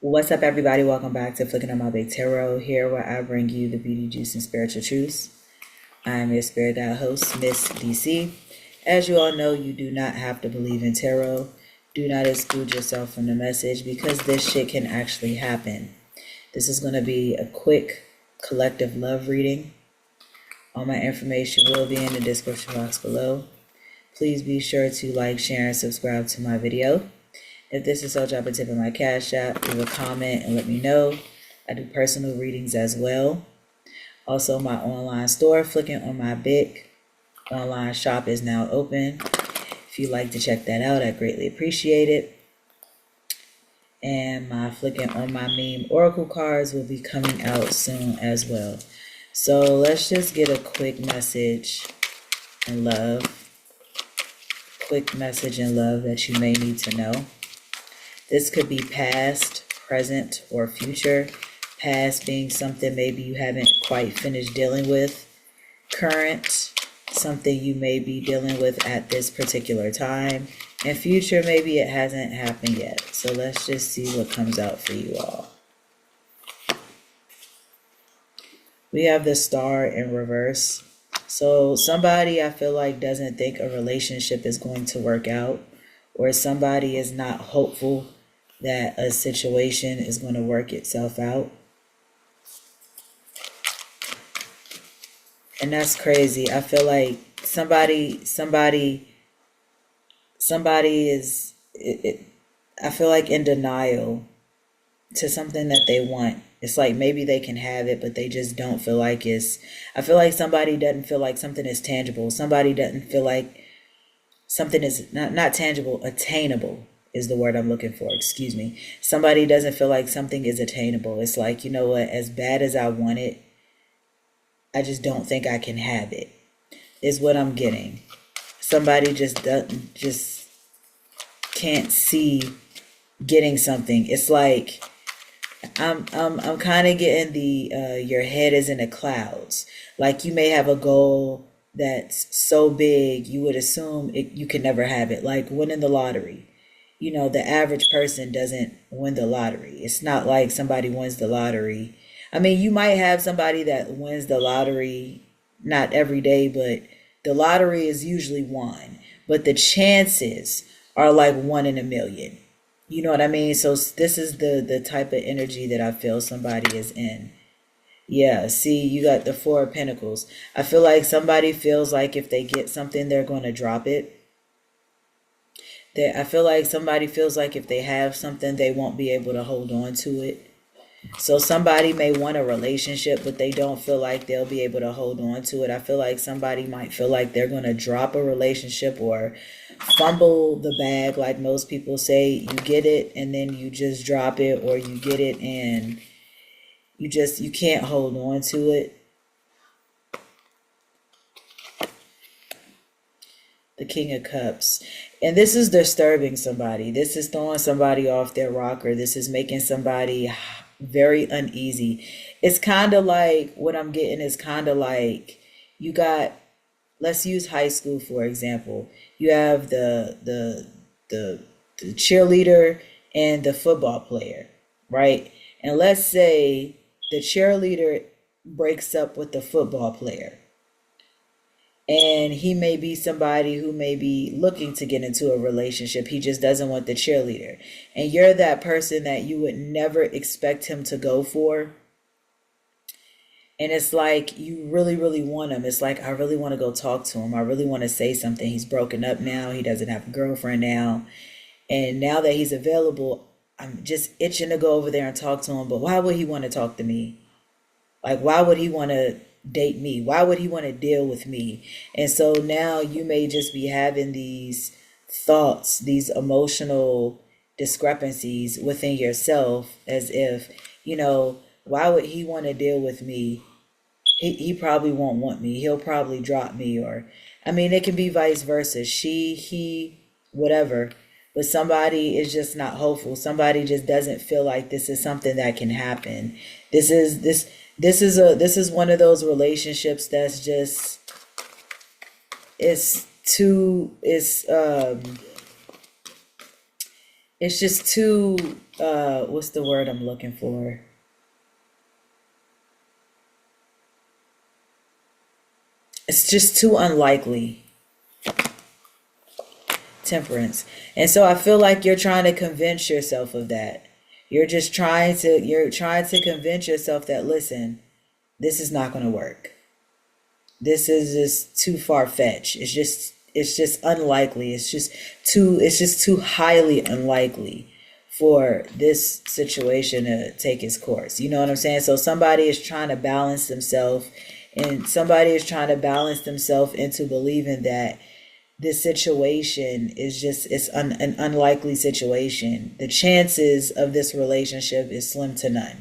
What's up, everybody? Welcome back to Flicking on My Big Tarot, here where I bring you the beauty, juice, and spiritual truths. I'm your spirit guide host, Miss DC. As you all know, you do not have to believe in tarot. Do not exclude yourself from the message because this shit can actually happen. This is going to be a quick collective love reading. All my information will be in the description box below. Please be sure to like, share, and subscribe to my video. If this is so, drop a tip in my Cash App, leave a comment, and let me know. I do personal readings as well. Also, my online store, Flicking on My Big online shop, is now open. If you'd like to check that out, I greatly appreciate it. And my Flicking on My Meme Oracle cards will be coming out soon as well. So let's just get a quick message and love. Quick message and love that you may need to know. This could be past, present, or future. Past being something maybe you haven't quite finished dealing with. Current, something you may be dealing with at this particular time. And future, maybe it hasn't happened yet. So let's just see what comes out for you all. We have the Star in reverse. So somebody, I feel like, doesn't think a relationship is going to work out, or somebody is not hopeful that a situation is going to work itself out. And that's crazy. I feel like somebody is, I feel like, in denial to something that they want. It's like maybe they can have it, but they just don't feel like I feel like somebody doesn't feel like something is tangible. Somebody doesn't feel like something is not tangible, attainable is the word I'm looking for. Excuse me. Somebody doesn't feel like something is attainable. It's like, you know what, as bad as I want it, I just don't think I can have it, is what I'm getting. Somebody just can't see getting something. It's like I'm kind of getting the your head is in the clouds. Like you may have a goal that's so big you would assume you can never have it, like winning the lottery. You know, the average person doesn't win the lottery. It's not like somebody wins the lottery. I mean, you might have somebody that wins the lottery, not every day, but the lottery is usually won. But the chances are like 1 in a million. You know what I mean? So this is the type of energy that I feel somebody is in. Yeah, see, you got the Four of Pentacles. I feel like somebody feels like if they get something, they're going to drop it. I feel like somebody feels like if they have something, they won't be able to hold on to it. So somebody may want a relationship, but they don't feel like they'll be able to hold on to it. I feel like somebody might feel like they're going to drop a relationship or fumble the bag, like most people say. You get it and then you just drop it, or you get it and you can't hold on to it. The King of Cups. And this is disturbing somebody. This is throwing somebody off their rocker. This is making somebody very uneasy. It's kind of like, what I'm getting is kind of like, you got, let's use high school for example. You have the cheerleader and the football player, right? And let's say the cheerleader breaks up with the football player. And he may be somebody who may be looking to get into a relationship. He just doesn't want the cheerleader. And you're that person that you would never expect him to go for. And it's like you really, really want him. It's like, I really want to go talk to him. I really want to say something. He's broken up now. He doesn't have a girlfriend now. And now that he's available, I'm just itching to go over there and talk to him. But why would he want to talk to me? Like, why would he want to date me? Why would he want to deal with me? And so now you may just be having these thoughts, these emotional discrepancies within yourself, as if, you know, why would he want to deal with me? He probably won't want me. He'll probably drop me. Or, I mean, it can be vice versa. She, he, whatever. But somebody is just not hopeful. Somebody just doesn't feel like this is something that can happen. This is one of those relationships that's just, it's it's just too what's the word I'm looking for? It's just too unlikely. Temperance. And so I feel like you're trying to convince yourself of that. You're trying to convince yourself that, listen, this is not going to work. This is just too far fetched. It's just unlikely. It's just too highly unlikely for this situation to take its course. You know what I'm saying? So somebody is trying to balance themselves, and somebody is trying to balance themselves into believing that this situation is just an unlikely situation. The chances of this relationship is slim to none.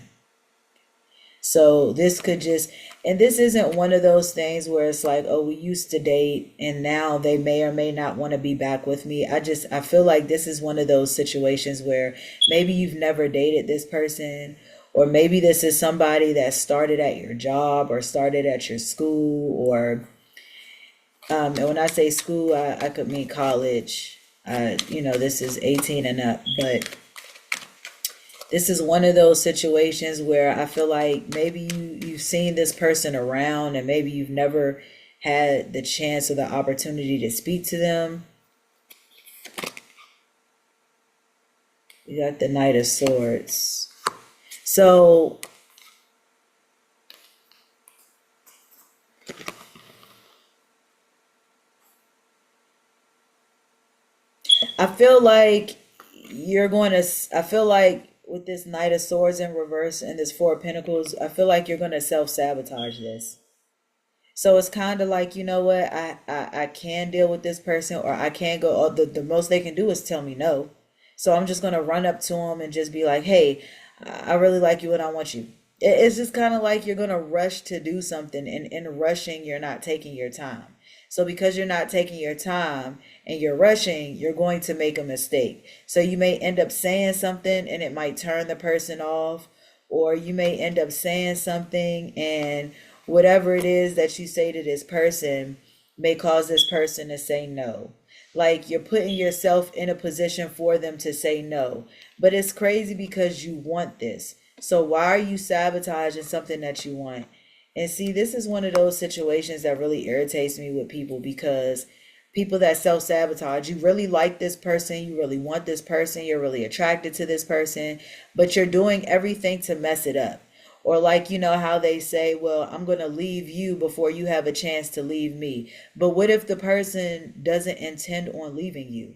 So this could just, and this isn't one of those things where it's like, oh, we used to date and now they may or may not want to be back with me. I feel like this is one of those situations where maybe you've never dated this person, or maybe this is somebody that started at your job or started at your school, or, and when I say school, I could mean college. This is 18 and up, but this is one of those situations where I feel like maybe you've seen this person around and maybe you've never had the chance or the opportunity to speak to them. We got the Knight of Swords. So I feel like I feel like with this Knight of Swords in reverse and this Four of Pentacles, I feel like you're going to self-sabotage this. So it's kind of like, you know what, I can deal with this person, or I can't go, the most they can do is tell me no. So I'm just going to run up to them and just be like, hey, I really like you and I want you. It's just kind of like you're going to rush to do something, and in rushing, you're not taking your time. So because you're not taking your time and you're rushing, you're going to make a mistake. So you may end up saying something and it might turn the person off, or you may end up saying something and whatever it is that you say to this person may cause this person to say no. Like you're putting yourself in a position for them to say no. But it's crazy because you want this. So why are you sabotaging something that you want? And see, this is one of those situations that really irritates me with people, because people that self-sabotage, you really like this person, you really want this person, you're really attracted to this person, but you're doing everything to mess it up. Or like, you know how they say, well, I'm going to leave you before you have a chance to leave me. But what if the person doesn't intend on leaving you?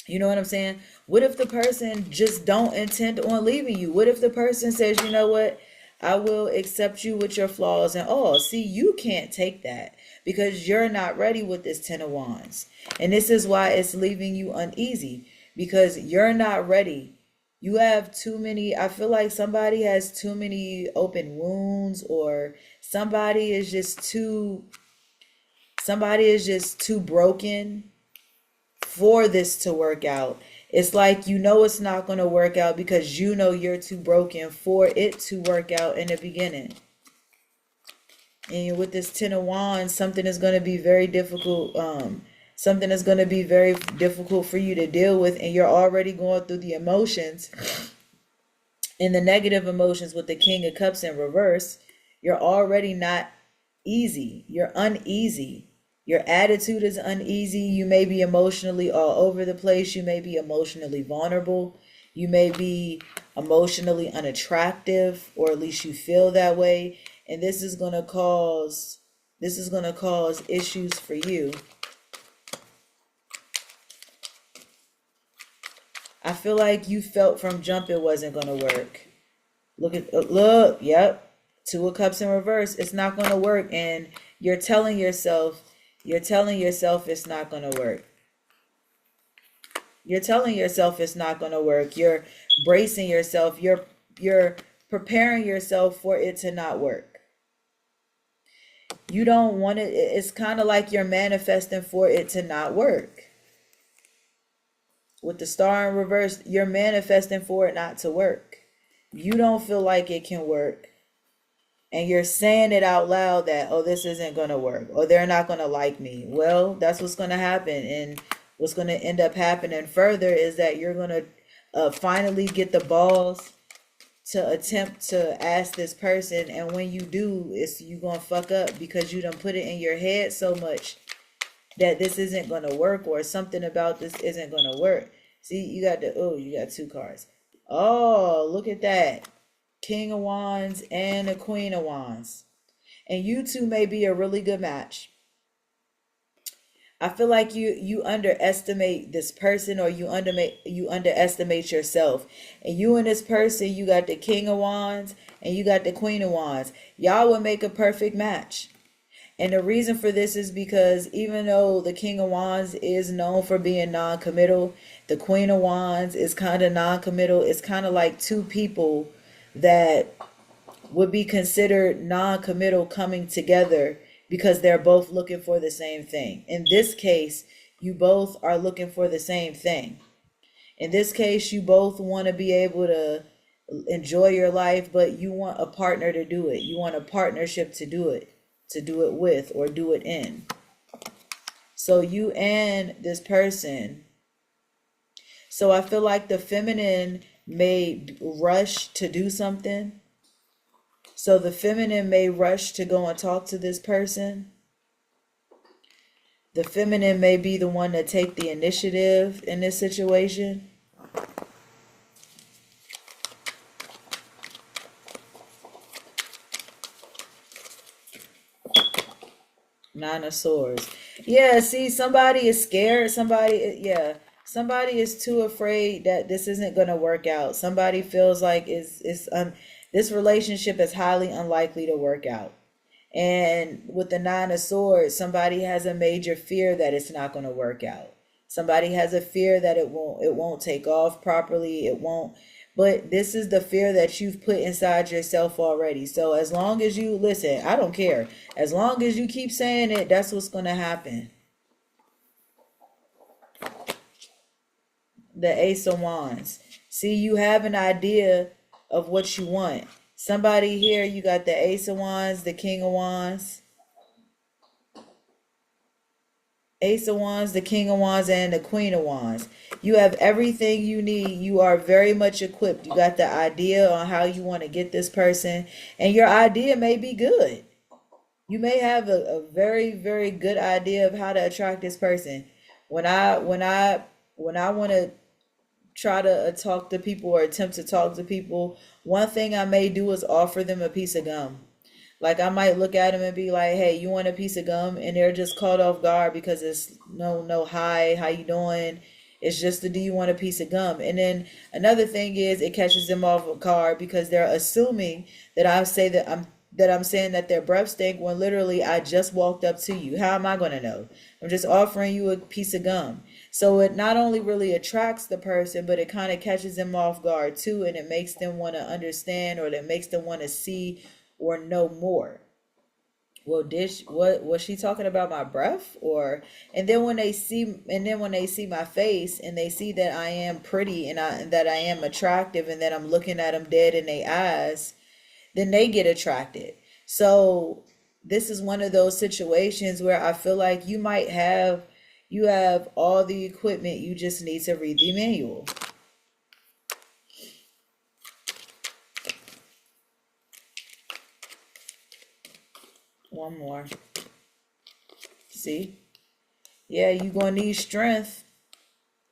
You know what I'm saying? What if the person just don't intend on leaving you? What if the person says, you know what? I will accept you with your flaws and all. See, you can't take that because you're not ready with this Ten of Wands. And this is why it's leaving you uneasy, because you're not ready. You have too many, I feel like somebody has too many open wounds, or somebody is just too broken for this to work out. It's like, you know, it's not going to work out because you know you're too broken for it to work out in the beginning. And with this Ten of Wands, something is going to be very difficult. Something is going to be very difficult for you to deal with, and you're already going through the emotions and the negative emotions with the King of Cups in reverse. You're already not easy. You're uneasy. Your attitude is uneasy. You may be emotionally all over the place. You may be emotionally vulnerable. You may be emotionally unattractive, or at least you feel that way. And this is going to cause issues for you. I feel like you felt from jump it wasn't going to work. Yep. Two of Cups in reverse. It's not going to work. And you're telling yourself it's not going to work. You're telling yourself it's not going to work. You're bracing yourself. You're preparing yourself for it to not work. You don't want it. It's kind of like you're manifesting for it to not work. With the Star in reverse, you're manifesting for it not to work. You don't feel like it can work. And you're saying it out loud that, oh, this isn't going to work, or they're not going to like me. Well, that's what's going to happen. And what's going to end up happening further is that you're going to finally get the balls to attempt to ask this person, and when you do, it's you gonna fuck up because you done put it in your head so much that this isn't gonna work, or something about this isn't gonna work. See, you got you got two cards. Oh, look at that. King of Wands and the Queen of Wands. And you two may be a really good match. I feel like you underestimate this person, or you underestimate yourself. And you and this person, you got the King of Wands and you got the Queen of Wands. Y'all would make a perfect match. And the reason for this is because even though the King of Wands is known for being non-committal, the Queen of Wands is kind of non-committal. It's kind of like two people that would be considered non-committal coming together because they're both looking for the same thing. In this case, you both are looking for the same thing. In this case, you both want to be able to enjoy your life, but you want a partner to do it. You want a partnership to do it with, or do it in. So you and this person. So I feel like the feminine may rush to do something. So the feminine may rush to go and talk to this person. The feminine may be the one to take the initiative in this situation. Nine of Swords. Yeah, see, somebody is scared. Somebody is too afraid that this isn't going to work out. Somebody feels like this relationship is highly unlikely to work out. And with the Nine of Swords, somebody has a major fear that it's not going to work out. Somebody has a fear that it won't take off properly. It won't. But this is the fear that you've put inside yourself already. So as long as you listen, I don't care. As long as you keep saying it, that's what's going to happen. The Ace of Wands. See, you have an idea of what you want. Somebody here, you got the Ace of Wands, the King of Wands. Ace of Wands, the King of Wands, and the Queen of Wands. You have everything you need. You are very much equipped. You got the idea on how you want to get this person, and your idea may be good. You may have a very, very good idea of how to attract this person. When I want to try to talk to people or attempt to talk to people, one thing I may do is offer them a piece of gum. Like I might look at them and be like, "Hey, you want a piece of gum?" And they're just caught off guard because it's no hi, how you doing? It's just do you want a piece of gum? And then another thing is it catches them off guard because they're assuming that I'm saying that their breath stink when literally I just walked up to you. How am I going to know? I'm just offering you a piece of gum. So it not only really attracts the person, but it kind of catches them off guard too, and it makes them want to understand, or it makes them want to see or know more. Well, what was she talking about, my breath? And then when they see my face and they see that I am pretty and that I am attractive and that I'm looking at them dead in their eyes, then they get attracted. So this is one of those situations where I feel like you have all the equipment, you just need to read the manual. One more. See? Yeah, you're going to need strength.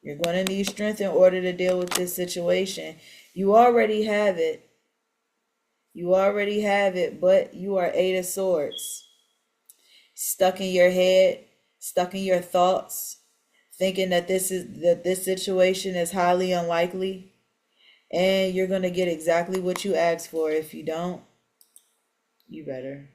You're going to need strength in order to deal with this situation. You already have it. But you are Eight of Swords. Stuck in your head, stuck in your thoughts, thinking that this situation is highly unlikely. And you're going to get exactly what you asked for. If you don't, you better.